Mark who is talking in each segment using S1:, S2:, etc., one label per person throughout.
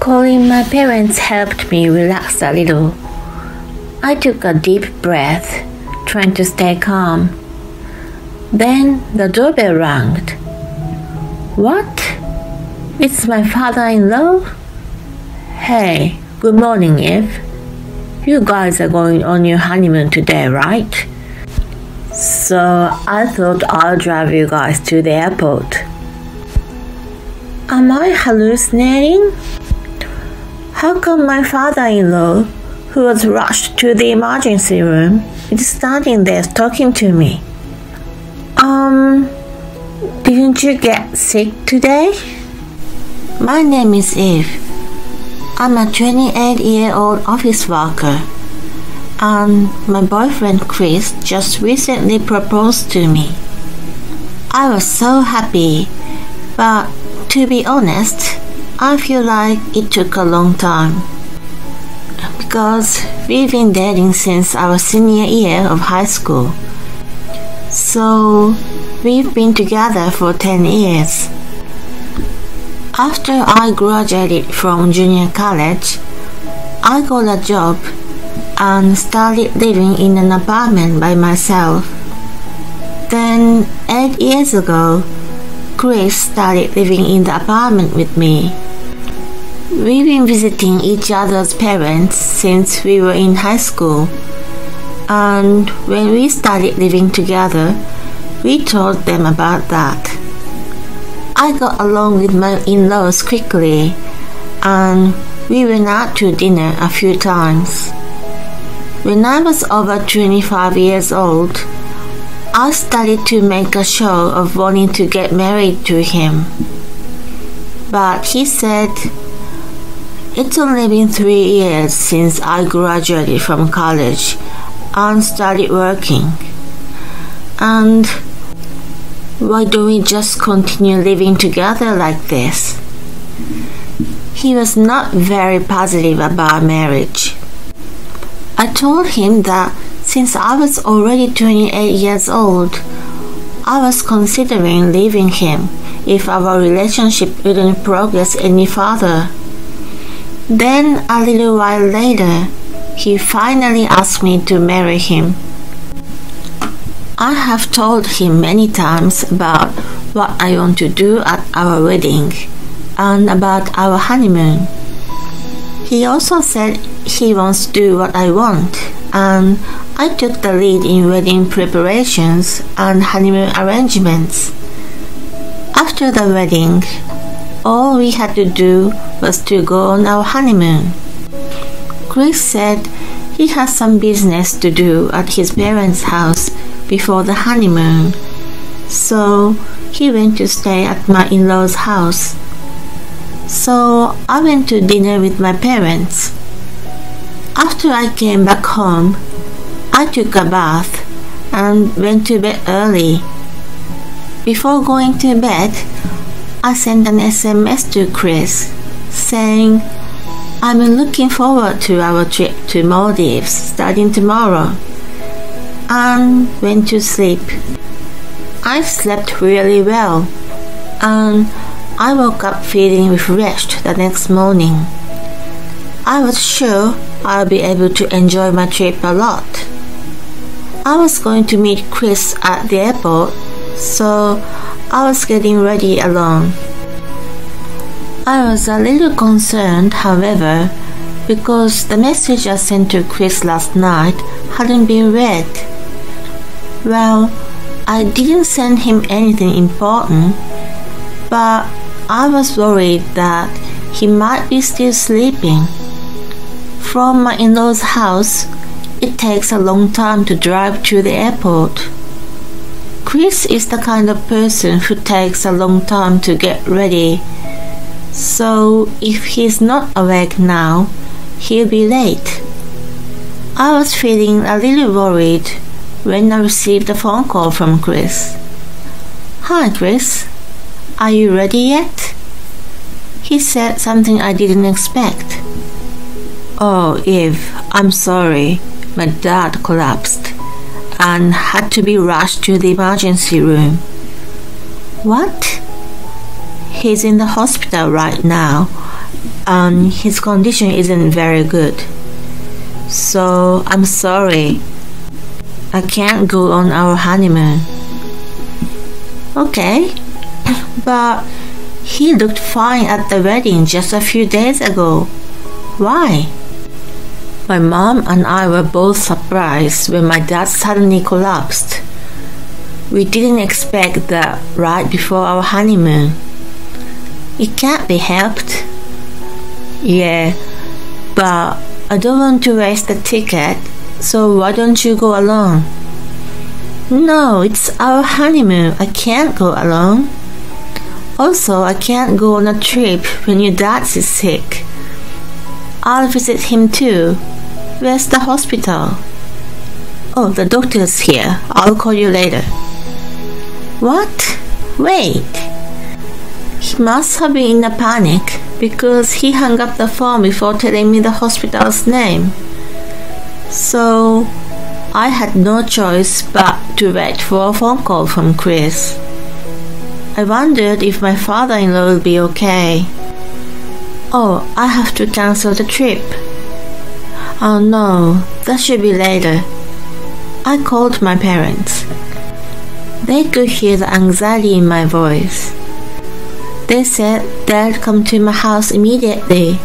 S1: Calling my parents helped me relax a little. I took a deep breath, trying to stay calm. Then the doorbell rang. What? It's my father-in-law? Hey, good morning, Eve. You guys are going on your honeymoon today, right? So I thought I'll drive you guys to the airport. Am I hallucinating? How come my father-in-law, who was rushed to the emergency room, is standing there talking to me? Didn't you get sick today? My name is Eve. I'm a 28-year-old office worker, and my boyfriend Chris just recently proposed to me. I was so happy, but to be honest, I feel like it took a long time. Because we've been dating since our senior year of high school. So we've been together for 10 years. After I graduated from junior college, I got a job and started living in an apartment by myself. Then 8 years ago, Chris started living in the apartment with me. We've been visiting each other's parents since we were in high school, and when we started living together, we told them about that. I got along with my in-laws quickly, and we went out to dinner a few times. When I was over 25 years old, I started to make a show of wanting to get married to him. But he said, it's only been 3 years since I graduated from college and started working. And why don't we just continue living together like this? He was not very positive about marriage. I told him that since I was already 28 years old, I was considering leaving him if our relationship wouldn't progress any further. Then a little while later, he finally asked me to marry him. I have told him many times about what I want to do at our wedding and about our honeymoon. He also said he wants to do what I want, and I took the lead in wedding preparations and honeymoon arrangements. After the wedding, all we had to do was to go on our honeymoon. Chris said he has some business to do at his parents' house before the honeymoon, so he went to stay at my in-laws' house. So I went to dinner with my parents. After I came back home, I took a bath and went to bed early. Before going to bed, I sent an SMS to Chris saying, I'm looking forward to our trip to Maldives starting tomorrow, and went to sleep. I slept really well, and I woke up feeling refreshed the next morning. I was sure I'll be able to enjoy my trip a lot. I was going to meet Chris at the airport, so I was getting ready alone. I was a little concerned, however, because the message I sent to Chris last night hadn't been read. Well, I didn't send him anything important, but I was worried that he might be still sleeping. From my in-laws' house, it takes a long time to drive to the airport. Chris is the kind of person who takes a long time to get ready, so if he's not awake now, he'll be late. I was feeling a little worried when I received a phone call from Chris. Hi Chris, are you ready yet? He said something I didn't expect. Oh Eve, I'm sorry. My dad collapsed and had to be rushed to the emergency room. What? He's in the hospital right now and his condition isn't very good. So I'm sorry. I can't go on our honeymoon. Okay, but he looked fine at the wedding just a few days ago. Why? My mom and I were both surprised when my dad suddenly collapsed. We didn't expect that right before our honeymoon. It can't be helped. Yeah, but I don't want to waste the ticket, so why don't you go alone? No, it's our honeymoon. I can't go alone. Also, I can't go on a trip when your dad is sick. I'll visit him too. Where's the hospital? Oh, the doctor's here. I'll call you later. What? Wait. He must have been in a panic because he hung up the phone before telling me the hospital's name. So I had no choice but to wait for a phone call from Chris. I wondered if my father-in-law will be okay. Oh, I have to cancel the trip. Oh no, that should be later. I called my parents. They could hear the anxiety in my voice. They said they'd come to my house immediately.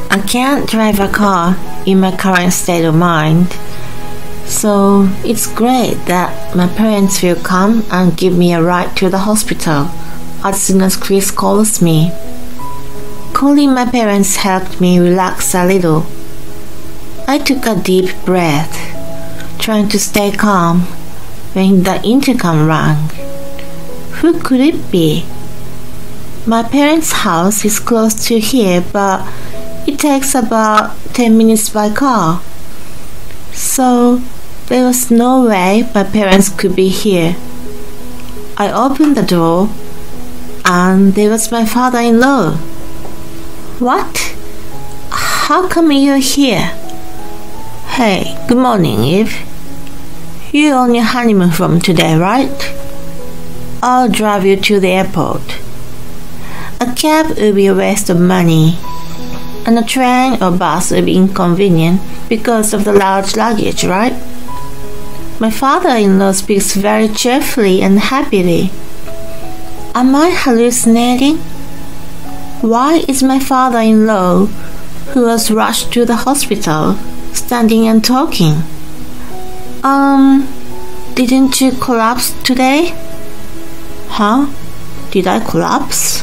S1: I can't drive a car in my current state of mind, so it's great that my parents will come and give me a ride to the hospital as soon as Chris calls me. Calling my parents helped me relax a little. I took a deep breath, trying to stay calm when the intercom rang. Who could it be? My parents' house is close to here, but it takes about 10 minutes by car. So there was no way my parents could be here. I opened the door and there was my father-in-law. What? How come you're here? Hey, good morning, Eve. You're on your honeymoon from today, right? I'll drive you to the airport. A cab will be a waste of money, and a train or bus will be inconvenient because of the large luggage, right? My father-in-law speaks very cheerfully and happily. Am I hallucinating? Why is my father-in-law, who was rushed to the hospital, standing and talking? Didn't you collapse today? Huh? Did I collapse?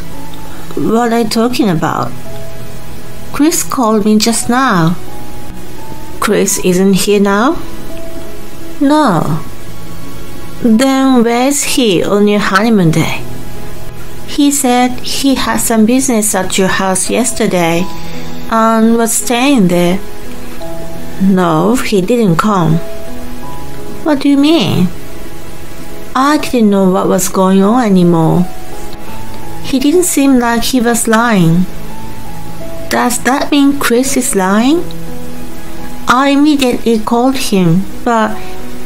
S1: What are you talking about? Chris called me just now. Chris isn't here now? No. Then where's he on your honeymoon day? He said he had some business at your house yesterday and was staying there. No, he didn't come. What do you mean? I didn't know what was going on anymore. He didn't seem like he was lying. Does that mean Chris is lying? I immediately called him, but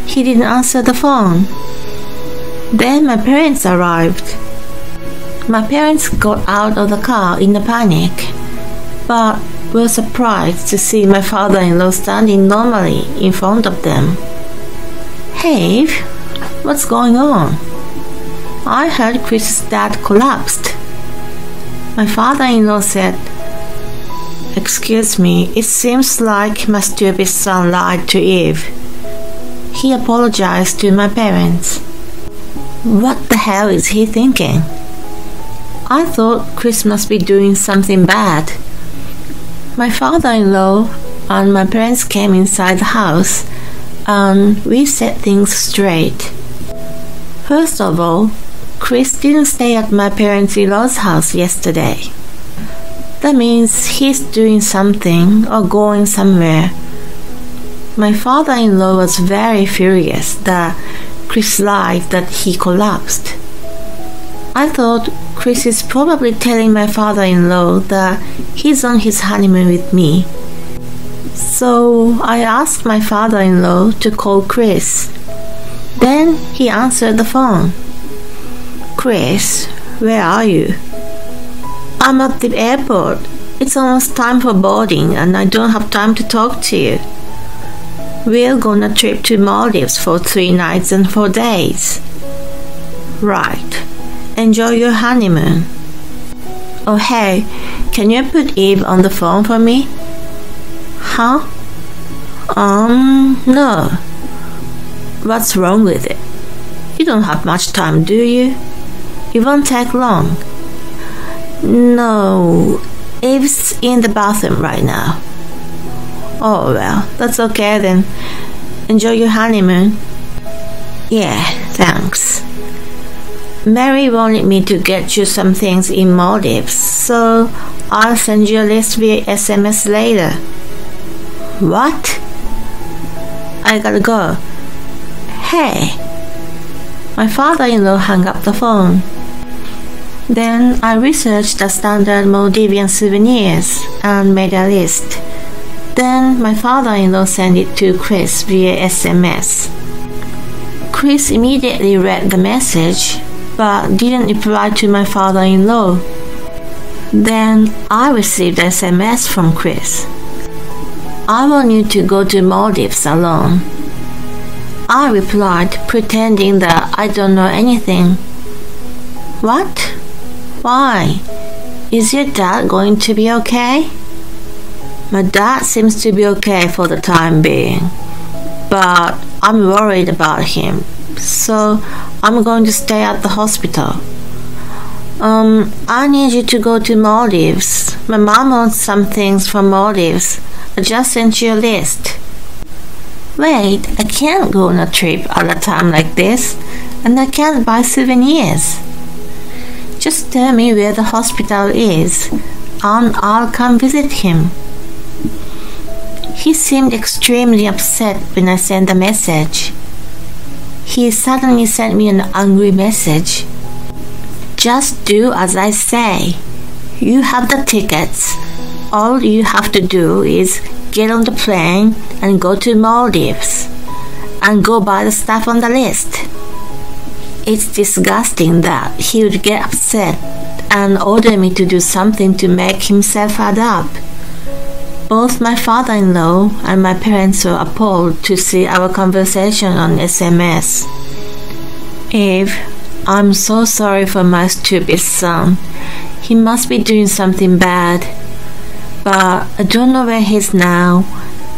S1: he didn't answer the phone. Then my parents arrived. My parents got out of the car in a panic, but were surprised to see my father-in-law standing normally in front of them. Hey, what's going on? I heard Chris's dad collapsed. My father-in-law said, Excuse me, it seems like my stupid son lied to Eve. He apologized to my parents. What the hell is he thinking? I thought Chris must be doing something bad. My father-in-law and my parents came inside the house and we set things straight. First of all, Chris didn't stay at my parents-in-law's house yesterday. That means he's doing something or going somewhere. My father-in-law was very furious that Chris lied that he collapsed. I thought Chris is probably telling my father-in-law that he's on his honeymoon with me. So I asked my father-in-law to call Chris. Then he answered the phone. Chris, where are you? I'm at the airport. It's almost time for boarding and I don't have time to talk to you. We're gonna trip to Maldives for 3 nights and 4 days. Right. Enjoy your honeymoon. Oh hey, can you put Eve on the phone for me? Huh? No. What's wrong with it? You don't have much time, do you? It won't take long. No, Eve's in the bathroom right now. Oh well, that's okay then. Enjoy your honeymoon. Yeah, thanks. Mary wanted me to get you some things in Maldives, so I'll send you a list via SMS later. What? I gotta go. Hey. My father-in-law hung up the phone. Then I researched the standard Maldivian souvenirs and made a list. Then my father-in-law sent it to Chris via SMS. Chris immediately read the message but didn't reply to my father-in-law. Then I received an SMS from Chris. I want you to go to Maldives alone. I replied, pretending that I don't know anything. What? Why? Is your dad going to be okay? My dad seems to be okay for the time being, but I'm worried about him, so I'm going to stay at the hospital. I need you to go to Maldives. My mom wants some things from Maldives. I just sent you a list. Wait, I can't go on a trip at a time like this, and I can't buy souvenirs. Just tell me where the hospital is, and I'll come visit him. He seemed extremely upset when I sent the message. He suddenly sent me an angry message. Just do as I say. You have the tickets. All you have to do is get on the plane and go to Maldives and go buy the stuff on the list. It's disgusting that he would get upset and order me to do something to make himself add up. Both my father-in-law and my parents were appalled to see our conversation on SMS. Eve, I'm so sorry for my stupid son. He must be doing something bad. But I don't know where he is now,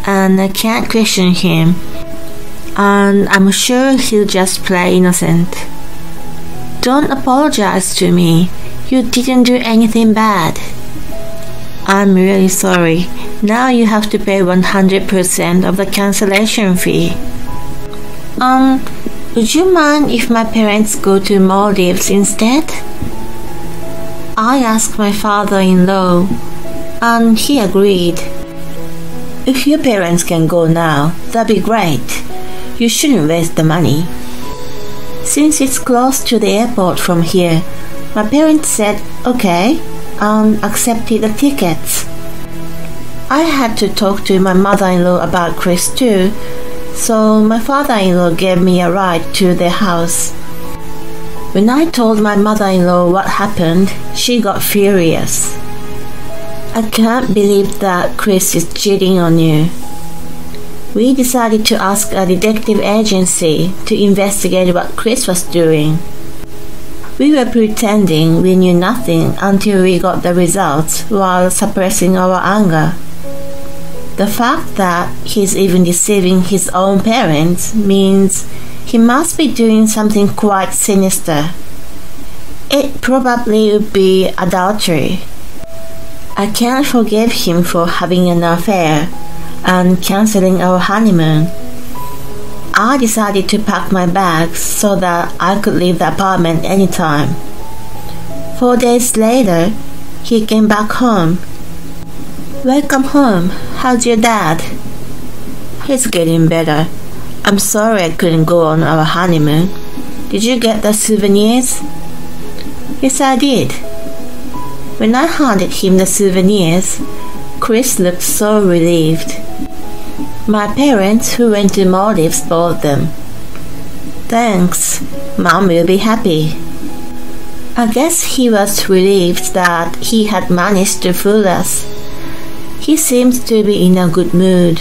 S1: and I can't question him. And I'm sure he'll just play innocent. Don't apologize to me. You didn't do anything bad. I'm really sorry. Now you have to pay 100% of the cancellation fee. Would you mind if my parents go to Maldives instead? I asked my father-in-law, and he agreed. If your parents can go now, that'd be great. You shouldn't waste the money. Since it's close to the airport from here, my parents said okay and accepted the tickets. I had to talk to my mother-in-law about Chris too, so my father-in-law gave me a ride to their house. When I told my mother-in-law what happened, she got furious. I can't believe that Chris is cheating on you. We decided to ask a detective agency to investigate what Chris was doing. We were pretending we knew nothing until we got the results while suppressing our anger. The fact that he's even deceiving his own parents means he must be doing something quite sinister. It probably would be adultery. I can't forgive him for having an affair and cancelling our honeymoon. I decided to pack my bags so that I could leave the apartment anytime. 4 days later, he came back home. Welcome home. How's your dad? He's getting better. I'm sorry I couldn't go on our honeymoon. Did you get the souvenirs? Yes, I did. When I handed him the souvenirs, Chris looked so relieved. My parents, who went to Maldives, bought them. Thanks. Mom will be happy. I guess he was relieved that he had managed to fool us. He seemed to be in a good mood.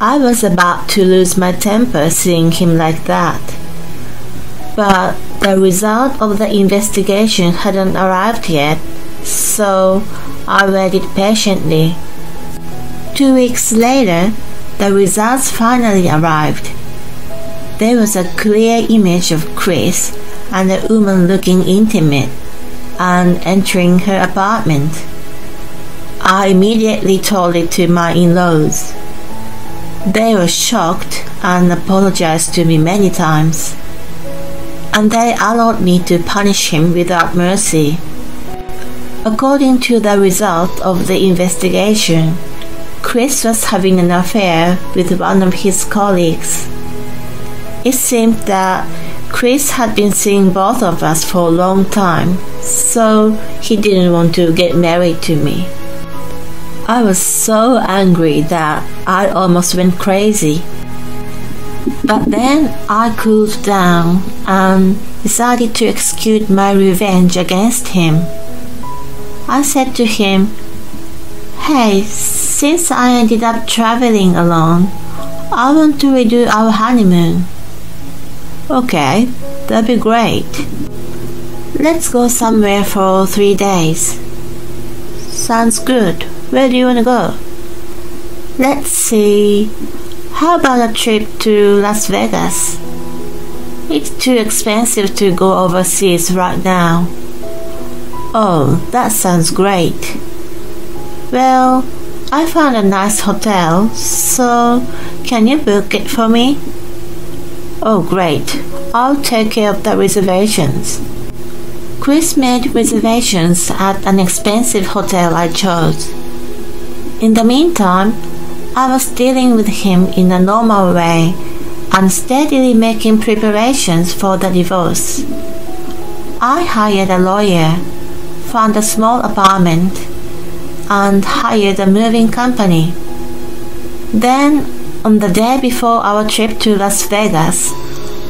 S1: I was about to lose my temper seeing him like that. But the result of the investigation hadn't arrived yet, so I waited patiently. 2 weeks later, the results finally arrived. There was a clear image of Chris and a woman looking intimate and entering her apartment. I immediately told it to my in-laws. They were shocked and apologized to me many times, and they allowed me to punish him without mercy. According to the result of the investigation, Chris was having an affair with one of his colleagues. It seemed that Chris had been seeing both of us for a long time, so he didn't want to get married to me. I was so angry that I almost went crazy. But then I cooled down and decided to execute my revenge against him. I said to him, "Hey, since I ended up traveling alone, I want to redo our honeymoon." "Okay, that'd be great. Let's go somewhere for 3 days." "Sounds good. Where do you want to go?" "Let's see. How about a trip to Las Vegas?" "It's too expensive to go overseas right now." "Oh, that sounds great. Well, I found a nice hotel, so can you book it for me?" "Oh, great. I'll take care of the reservations." Chris made reservations at an expensive hotel I chose. In the meantime, I was dealing with him in a normal way and steadily making preparations for the divorce. I hired a lawyer, found a small apartment, and hired a moving company. Then, on the day before our trip to Las Vegas,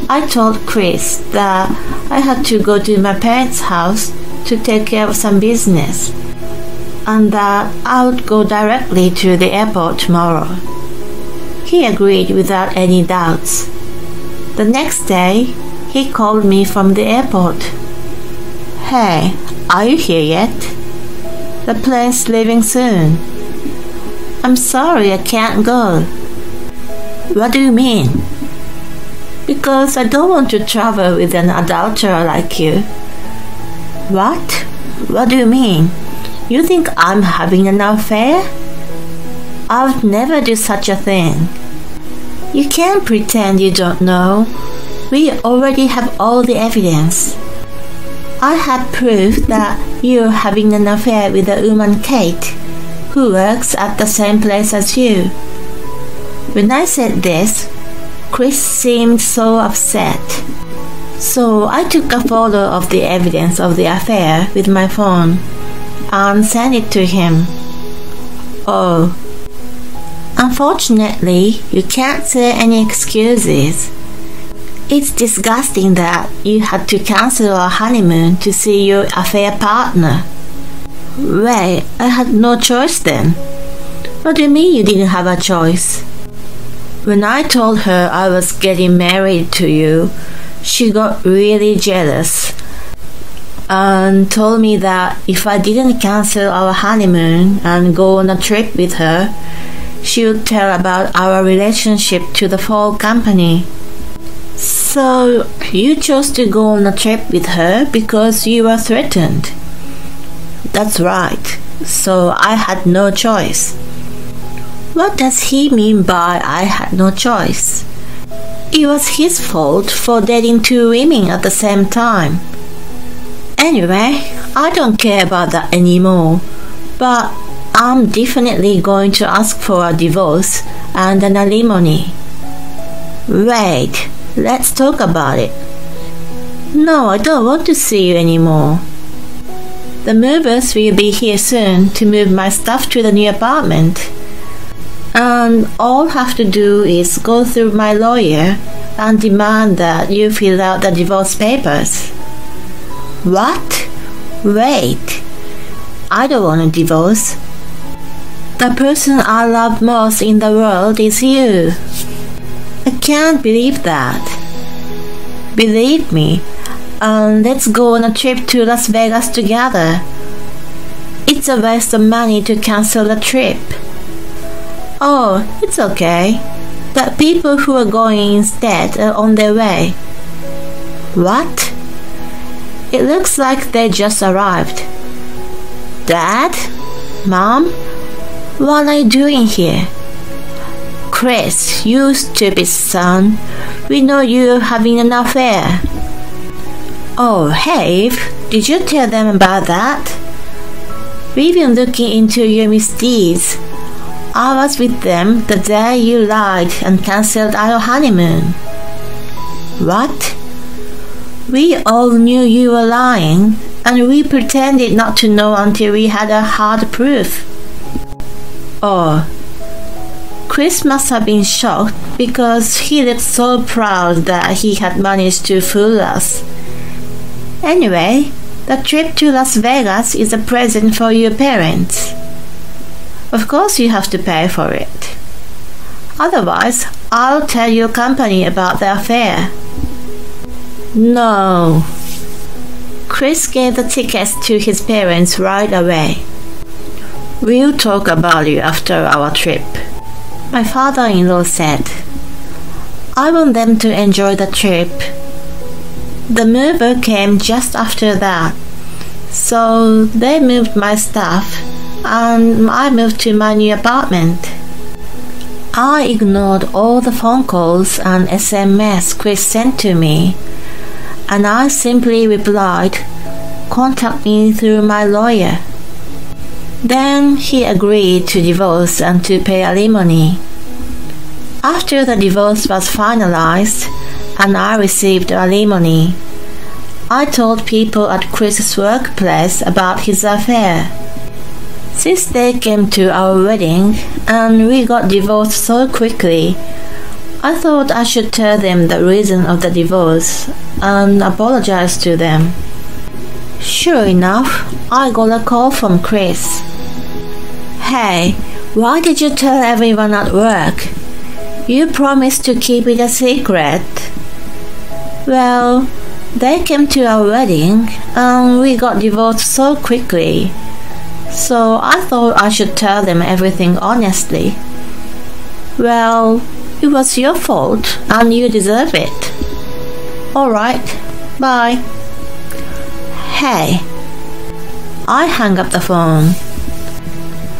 S1: I told Chris that I had to go to my parents' house to take care of some business, and that I would go directly to the airport tomorrow. He agreed without any doubts. The next day, he called me from the airport. "Hey, are you here yet? The plane's leaving soon." "I'm sorry, I can't go." "What do you mean?" "Because I don't want to travel with an adulterer like you." "What? What do you mean? You think I'm having an affair?" "I would never do such a thing." "You can't pretend you don't know. We already have all the evidence. I have proof that you're having an affair with a woman, Kate, who works at the same place as you." When I said this, Chris seemed so upset. So I took a photo of the evidence of the affair with my phone and sent it to him. "Oh, unfortunately, you can't say any excuses. It's disgusting that you had to cancel our honeymoon to see your affair partner." "Wait, I had no choice then." "What do you mean you didn't have a choice?" "When I told her I was getting married to you, she got really jealous and told me that if I didn't cancel our honeymoon and go on a trip with her, she would tell about our relationship to the whole company." "So you chose to go on a trip with her because you were threatened?" "That's right. So I had no choice." What does he mean by I had no choice? It was his fault for dating 2 women at the same time. Anyway, I don't care about that anymore, but I'm definitely going to ask for a divorce and an alimony. Wait, let's talk about it. No, I don't want to see you anymore. The movers will be here soon to move my stuff to the new apartment. And all I have to do is go through my lawyer and demand that you fill out the divorce papers. What? Wait. I don't want a divorce. The person I love most in the world is you. I can't believe that. Believe me, let's go on a trip to Las Vegas together. It's a waste of money to cancel the trip. Oh, it's okay. The people who are going instead are on their way. What? It looks like they just arrived. Dad? Mom? What are you doing here? Chris, you stupid son. We know you're having an affair. Oh, Have, did you tell them about that? We've been looking into your misdeeds. I was with them the day you lied and cancelled our honeymoon. What? We all knew you were lying, and we pretended not to know until we had a hard proof. Oh, Chris must have been shocked because he looked so proud that he had managed to fool us. Anyway, the trip to Las Vegas is a present for your parents. Of course you have to pay for it. Otherwise, I'll tell your company about the affair. No. Chris gave the tickets to his parents right away. We'll talk about you after our trip, my father-in-law said. I want them to enjoy the trip. The mover came just after that, so they moved my stuff and I moved to my new apartment. I ignored all the phone calls and SMS Chris sent to me, and I simply replied, "Contact me through my lawyer." Then he agreed to divorce and to pay alimony. After the divorce was finalized and I received alimony, I told people at Chris's workplace about his affair. Since they came to our wedding and we got divorced so quickly, I thought I should tell them the reason of the divorce and apologize to them. Sure enough, I got a call from Chris. "Hey, why did you tell everyone at work? You promised to keep it a secret." Well, they came to our wedding and we got divorced so quickly, so I thought I should tell them everything honestly. Well, it was your fault and you deserve it. Alright, bye. Hey. I hung up the phone.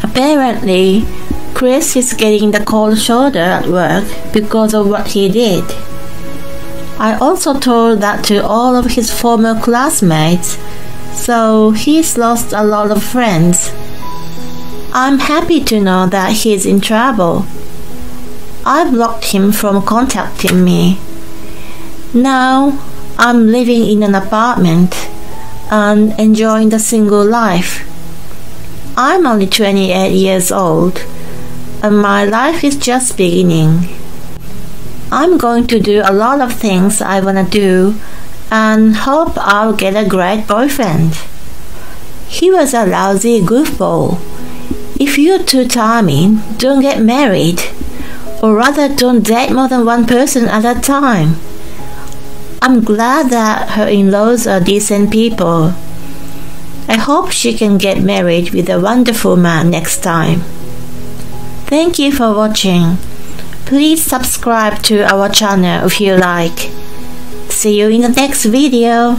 S1: Apparently, Chris is getting the cold shoulder at work because of what he did. I also told that to all of his former classmates, so he's lost a lot of friends. I'm happy to know that he's in trouble. I blocked him from contacting me. Now I'm living in an apartment and enjoying the single life. I'm only 28 years old and my life is just beginning. I'm going to do a lot of things I want to do and hope I'll get a great boyfriend. He was a lousy goofball. If you're too charming, don't get married, or rather don't date more than one person at a time. I'm glad that her in-laws are decent people. I hope she can get married with a wonderful man next time. Thank you for watching. Please subscribe to our channel if you like. See you in the next video.